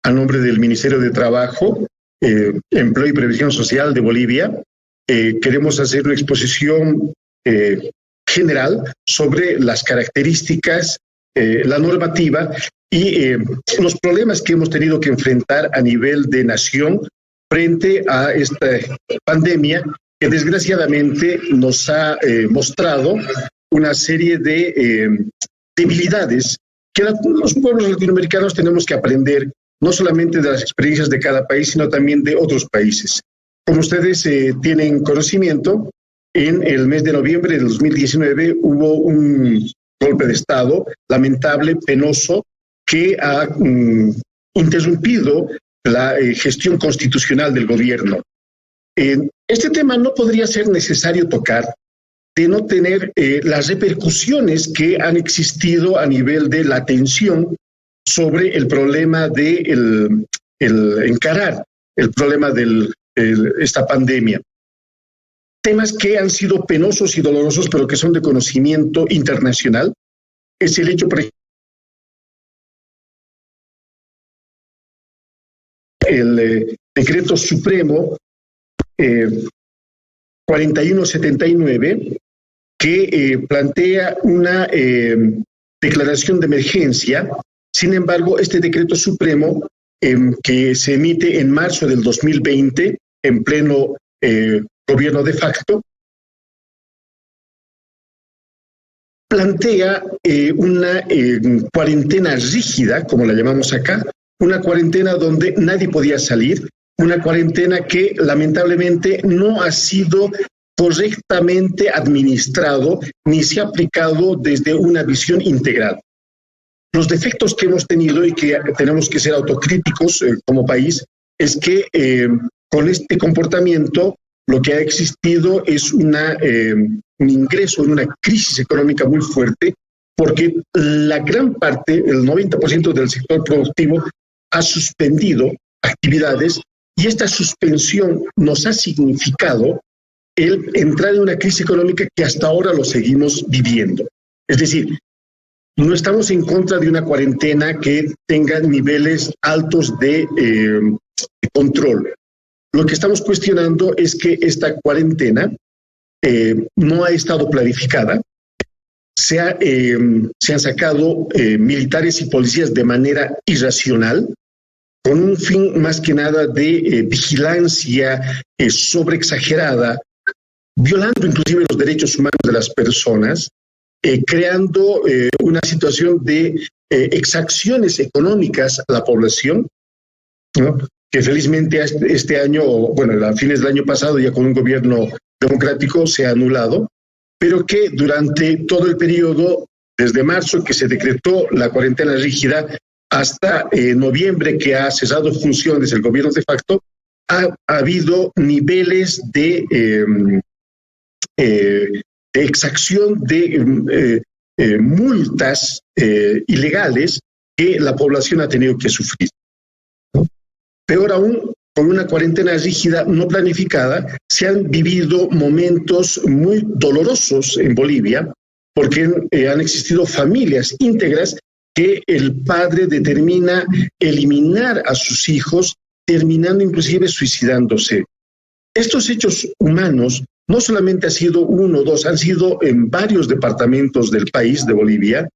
a nombre del Ministerio de Trabajo, Empleo y Previsión Social de Bolivia. Queremos hacer una exposición general sobre las características, la normativa y los problemas que hemos tenido que enfrentar a nivel de nación frente a esta pandemia que desgraciadamente nos ha mostrado una serie de debilidades que los pueblos latinoamericanos tenemos que aprender no solamente de las experiencias de cada país, sino también de otros países. Como ustedes tienen conocimiento, en el mes de noviembre de 2019 hubo un golpe de Estado lamentable, penoso, que ha interrumpido la gestión constitucional del gobierno. Este tema no podría ser necesario tocar de no tener las repercusiones que han existido a nivel de la atención sobre el problema de encarar el problema de esta pandemia. Temas que han sido penosos y dolorosos, pero que son de conocimiento internacional, es el hecho, por ejemplo, el decreto supremo 4179, que plantea una declaración de emergencia. Sin embargo, este decreto supremo, que se emite en marzo del 2020, en pleno gobierno de facto, plantea una cuarentena rígida, como la llamamos acá, una cuarentena donde nadie podía salir, una cuarentena que lamentablemente no ha sido correctamente administrado ni se ha aplicado desde una visión integral. Los defectos que hemos tenido y que tenemos que ser autocríticos como país es que con este comportamiento lo que ha existido es un ingreso en una crisis económica muy fuerte, porque la gran parte, el 90% del sector productivo ha suspendido actividades y esta suspensión nos ha significado el entrar en una crisis económica que hasta ahora lo seguimos viviendo. Es decir, no estamos en contra de una cuarentena que tenga niveles altos de control. Lo que estamos cuestionando es que esta cuarentena no ha estado planificada. Se han sacado militares y policías de manera irracional, con un fin más que nada de vigilancia sobreexagerada, violando inclusive los derechos humanos de las personas, creando una situación de exacciones económicas a la población, ¿no? Que felizmente este año, bueno, a fines del año pasado, ya con un gobierno democrático, se ha anulado, pero que durante todo el periodo, desde marzo que se decretó la cuarentena rígida, hasta noviembre que ha cesado funciones el gobierno de facto, ha habido niveles de exacción de multas ilegales que la población ha tenido que sufrir, ¿no? Peor aún, con una cuarentena rígida no planificada, se han vivido momentos muy dolorosos en Bolivia, porque han existido familias íntegras que el padre determina eliminar a sus hijos, terminando inclusive suicidándose. Estos hechos humanos no solamente ha sido uno o dos, han sido en varios departamentos del país de Bolivia,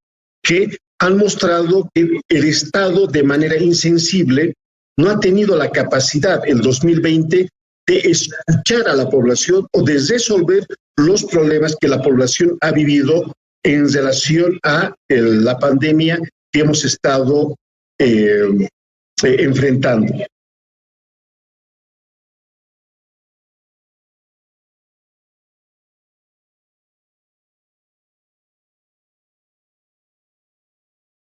que han mostrado que el Estado de manera insensible no ha tenido la capacidad el 2020 de escuchar a la población o de resolver los problemas que la población ha vivido en relación a la pandemia que hemos estado enfrentando.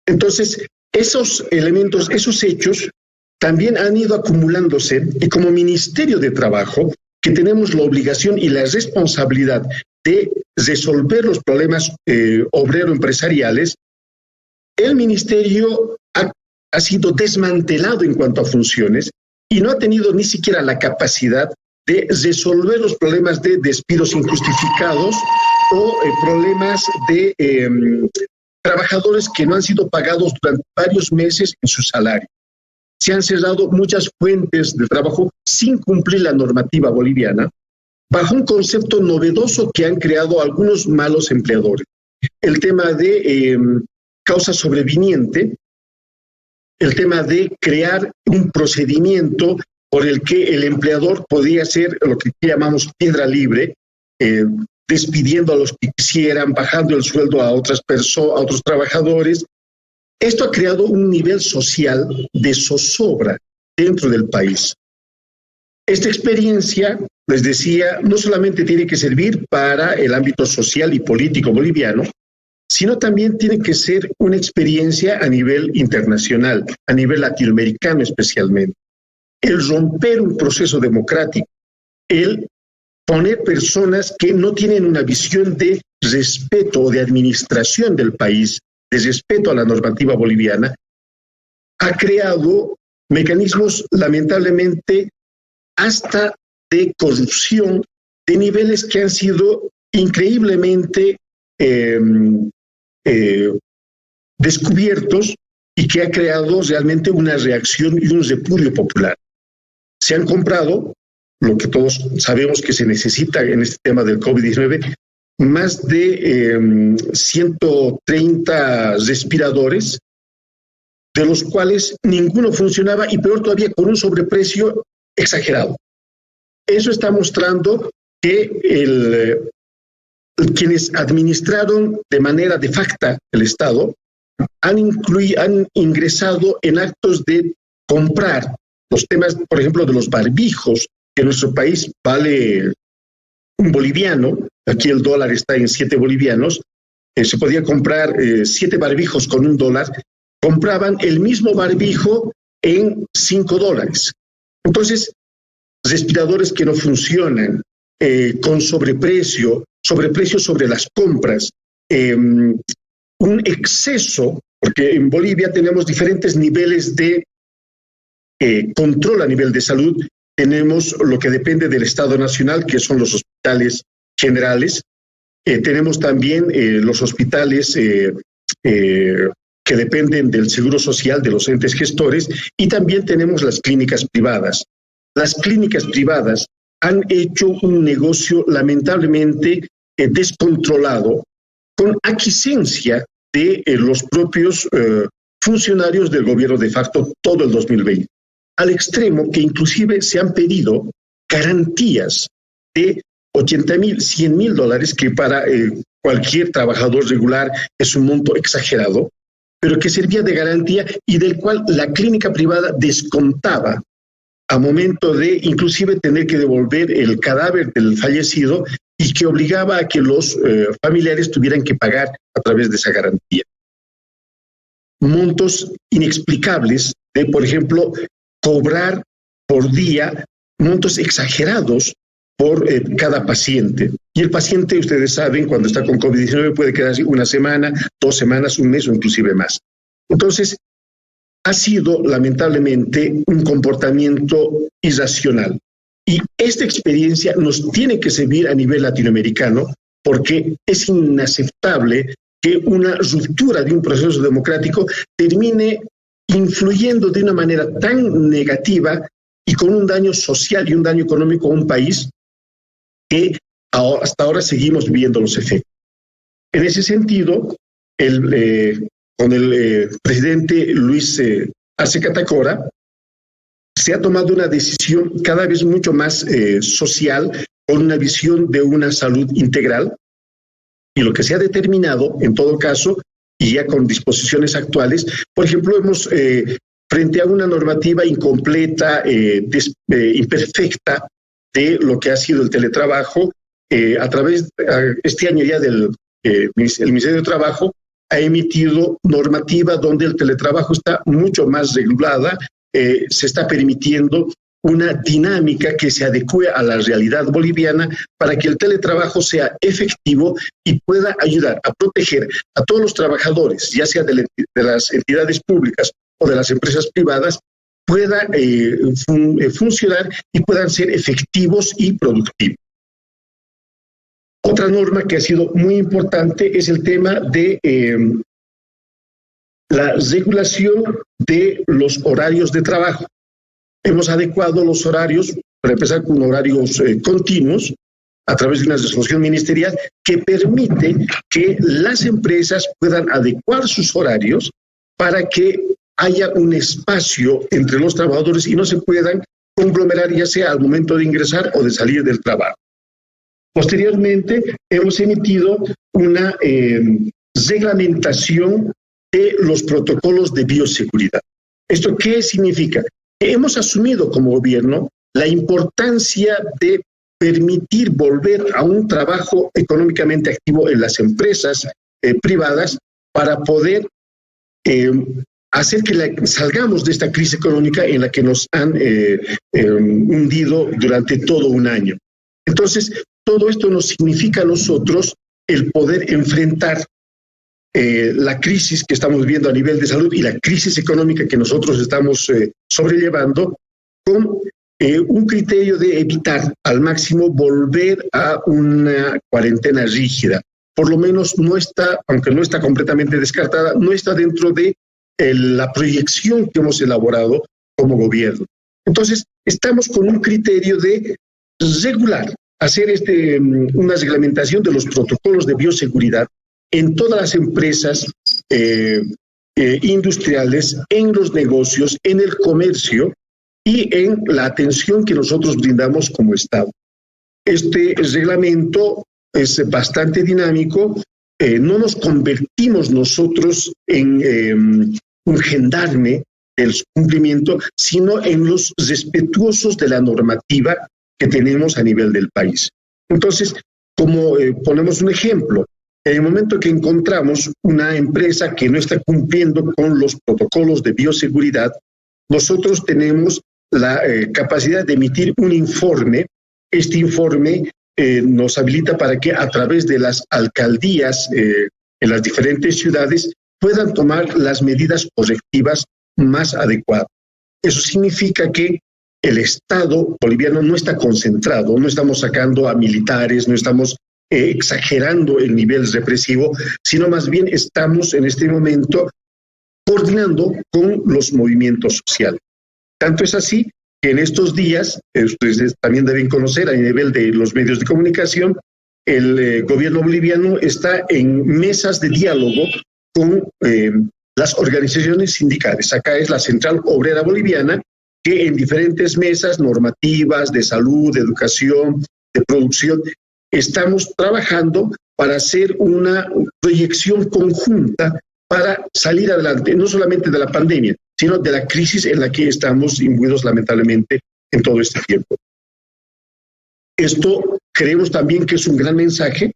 Entonces, esos elementos, esos hechos, también han ido acumulándose y como Ministerio de Trabajo, que tenemos la obligación y la responsabilidad de resolver los problemas obrero-empresariales, el Ministerio ha sido desmantelado en cuanto a funciones y no ha tenido ni siquiera la capacidad de resolver los problemas de despidos injustificados o problemas de trabajadores que no han sido pagados durante varios meses en su salario. se han cerrado muchas fuentes de trabajo sin cumplir la normativa boliviana, bajo un concepto novedoso que han creado algunos malos empleadores. El tema de causa sobreviniente, el tema de crear un procedimiento por el que el empleador podía hacer lo que llamamos piedra libre, despidiendo a los que quisieran, bajando el sueldo a otras personas, a otros trabajadores. Esto ha creado un nivel social de zozobra dentro del país. Esta experiencia, les decía, no solamente tiene que servir para el ámbito social y político boliviano, sino también tiene que ser una experiencia a nivel internacional, a nivel latinoamericano especialmente. El romper un proceso democrático, el poner personas que no tienen una visión de respeto o de administración del país, de respeto a la normativa boliviana, ha creado mecanismos lamentablemente hasta de corrupción de niveles que han sido increíblemente descubiertos y que ha creado realmente una reacción y un repudio popular. Se han comprado, lo que todos sabemos que se necesita en este tema del COVID-19, más de 130 respiradores, de los cuales ninguno funcionaba y peor todavía con un sobreprecio exagerado. Eso está mostrando que quienes administraron de manera de facto el Estado han ingresado en actos de comprar los temas, por ejemplo, de los barbijos, que en nuestro país vale un boliviano, aquí el dólar está en 7 bolivianos, se podía comprar 7 barbijos con $1, compraban el mismo barbijo en $5. Entonces, respiradores que no funcionan, con sobreprecio sobre las compras, un exceso, porque en Bolivia tenemos diferentes niveles de control a nivel de salud. Tenemos lo que depende del Estado Nacional, que son los hospitales generales. Tenemos también los hospitales que dependen del Seguro Social, de los entes gestores, y también tenemos las clínicas privadas. Las clínicas privadas han hecho un negocio lamentablemente descontrolado, con aquiescencia de los propios funcionarios del gobierno de facto todo el 2020, al extremo que inclusive se han pedido garantías de $80,000, $100,000, que para cualquier trabajador regular es un monto exagerado, pero que servía de garantía y del cual la clínica privada descontaba a momento de inclusive tener que devolver el cadáver del fallecido y que obligaba a que los familiares tuvieran que pagar a través de esa garantía. Montos inexplicables de, por ejemplo, cobrar por día montos exagerados por cada paciente. Y el paciente, ustedes saben, cuando está con COVID-19 puede quedarse una semana, 2 semanas, un mes o inclusive más. Entonces, ha sido lamentablemente un comportamiento irracional. Y esta experiencia nos tiene que servir a nivel latinoamericano, porque es inaceptable que una ruptura de un proceso democrático termine influyendo de una manera tan negativa y con un daño social y un daño económico a un país que hasta ahora seguimos viviendo los efectos. En ese sentido, con el presidente Luis Arce Catacora, se ha tomado una decisión cada vez mucho más social, con una visión de una salud integral, y lo que se ha determinado, en todo caso, y ya con disposiciones actuales, por ejemplo, hemos, frente a una normativa incompleta, imperfecta, de lo que ha sido el teletrabajo, a través, este año ya el Ministerio de Trabajo ha emitido normativa donde el teletrabajo está mucho más regulada, se está permitiendo una dinámica que se adecue a la realidad boliviana para que el teletrabajo sea efectivo y pueda ayudar a proteger a todos los trabajadores, ya sea de las entidades públicas o de las empresas privadas, pueda funcionar y puedan ser efectivos y productivos. Otra norma que ha sido muy importante es el tema de la regulación de los horarios de trabajo. Hemos adecuado los horarios, para empezar con horarios continuos, a través de una resolución ministerial que permite que las empresas puedan adecuar sus horarios para que haya un espacio entre los trabajadores y no se puedan conglomerar ya sea al momento de ingresar o de salir del trabajo. Posteriormente, hemos emitido una reglamentación de los protocolos de bioseguridad. ¿Esto qué significa? Que hemos asumido como gobierno la importancia de permitir volver a un trabajo económicamente activo en las empresas privadas para poder hacer que salgamos de esta crisis económica en la que nos han hundido durante todo un año. Entonces, todo esto nos significa a nosotros el poder enfrentar la crisis que estamos viviendo a nivel de salud y la crisis económica que nosotros estamos sobrellevando con un criterio de evitar al máximo volver a una cuarentena rígida. Por lo menos no está, aunque no está completamente descartada, no está dentro de la proyección que hemos elaborado como gobierno. Entonces, estamos con un criterio de regular, hacer una reglamentación de los protocolos de bioseguridad en todas las empresas industriales, en los negocios, en el comercio y en la atención que nosotros brindamos como Estado. Este reglamento es bastante dinámico, no nos convertimos nosotros en un gendarme del cumplimiento, sino en los respetuosos de la normativa que tenemos a nivel del país. Entonces, como ponemos un ejemplo, en el momento que encontramos una empresa que no está cumpliendo con los protocolos de bioseguridad, nosotros tenemos la capacidad de emitir un informe. Este informe nos habilita para que a través de las alcaldías en las diferentes ciudades puedan tomar las medidas correctivas más adecuadas. Eso significa que el Estado boliviano no está concentrado, no estamos sacando a militares, no estamos exagerando el nivel represivo, sino más bien estamos en este momento coordinando con los movimientos sociales. Tanto es así que en estos días, ustedes también deben conocer a nivel de los medios de comunicación, el gobierno boliviano está en mesas de diálogo con las organizaciones sindicales. Acá es la Central Obrera Boliviana, que en diferentes mesas normativas de salud, de educación, de producción, estamos trabajando para hacer una proyección conjunta para salir adelante, no solamente de la pandemia, sino de la crisis en la que estamos imbuidos lamentablemente en todo este tiempo. Esto creemos también que es un gran mensaje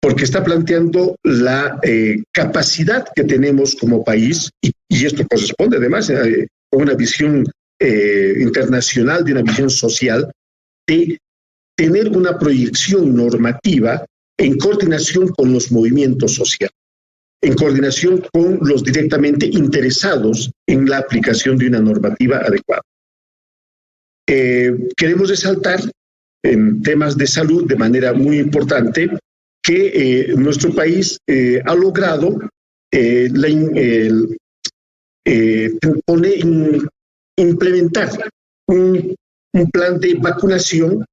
porque está planteando la capacidad que tenemos como país, y esto corresponde además a una visión internacional, de una visión social, de tener una proyección normativa en coordinación con los movimientos sociales, en coordinación con los directamente interesados en la aplicación de una normativa adecuada. Queremos resaltar en temas de salud de manera muy importante que nuestro país ha logrado implementar un plan de vacunación,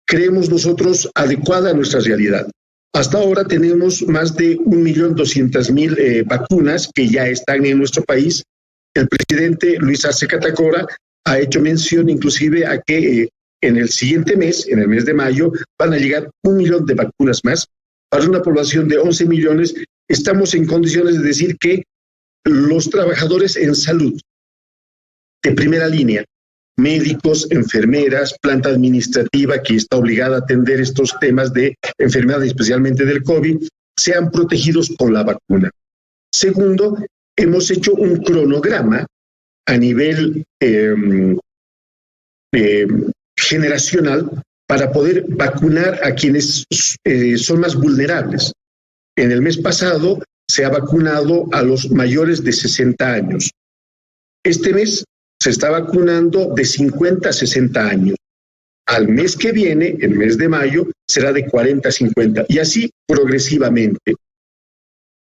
creemos nosotros, adecuada a nuestra realidad. Hasta ahora tenemos más de 1.200.000 vacunas que ya están en nuestro país. El presidente Luis Arce Catacora ha hecho mención inclusive a que en el siguiente mes, en el mes de mayo, van a llegar 1 millón de vacunas más. Para una población de 11 millones, estamos en condiciones de decir que los trabajadores en salud de primera línea, médicos, enfermeras, planta administrativa que está obligada a atender estos temas de enfermedad, especialmente del COVID, sean protegidos con la vacuna. Segundo, hemos hecho un cronograma a nivel generacional para poder vacunar a quienes son más vulnerables. En el mes pasado se ha vacunado a los mayores de 60 años. Este mes se está vacunando de 50 a 60 años. Al mes que viene, el mes de mayo, será de 40 a 50, y así progresivamente.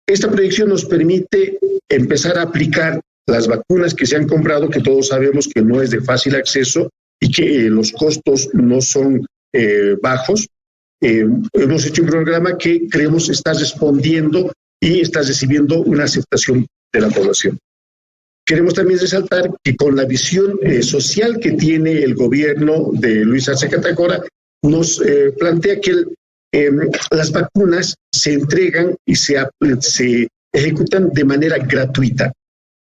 Esta proyección nos permite empezar a aplicar las vacunas que se han comprado, que todos sabemos que no es de fácil acceso y que los costos no son bajos. Hemos hecho un programa que creemos está respondiendo y está recibiendo una aceptación de la población. Queremos también resaltar que con la visión social que tiene el gobierno de Luis Arce Catacora, nos plantea que las vacunas se entregan y se ejecutan de manera gratuita.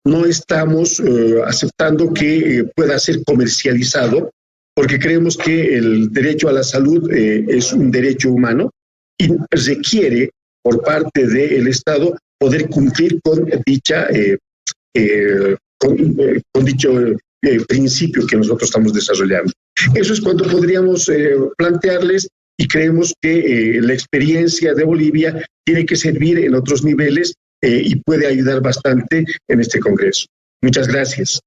No estamos aceptando que pueda ser comercializado, porque creemos que el derecho a la salud es un derecho humano y requiere por parte del Estado poder cumplir con dicha con dicho principio que nosotros estamos desarrollando. Eso es cuanto podríamos plantearles, y creemos que la experiencia de Bolivia tiene que servir en otros niveles y puede ayudar bastante en este Congreso. Muchas gracias.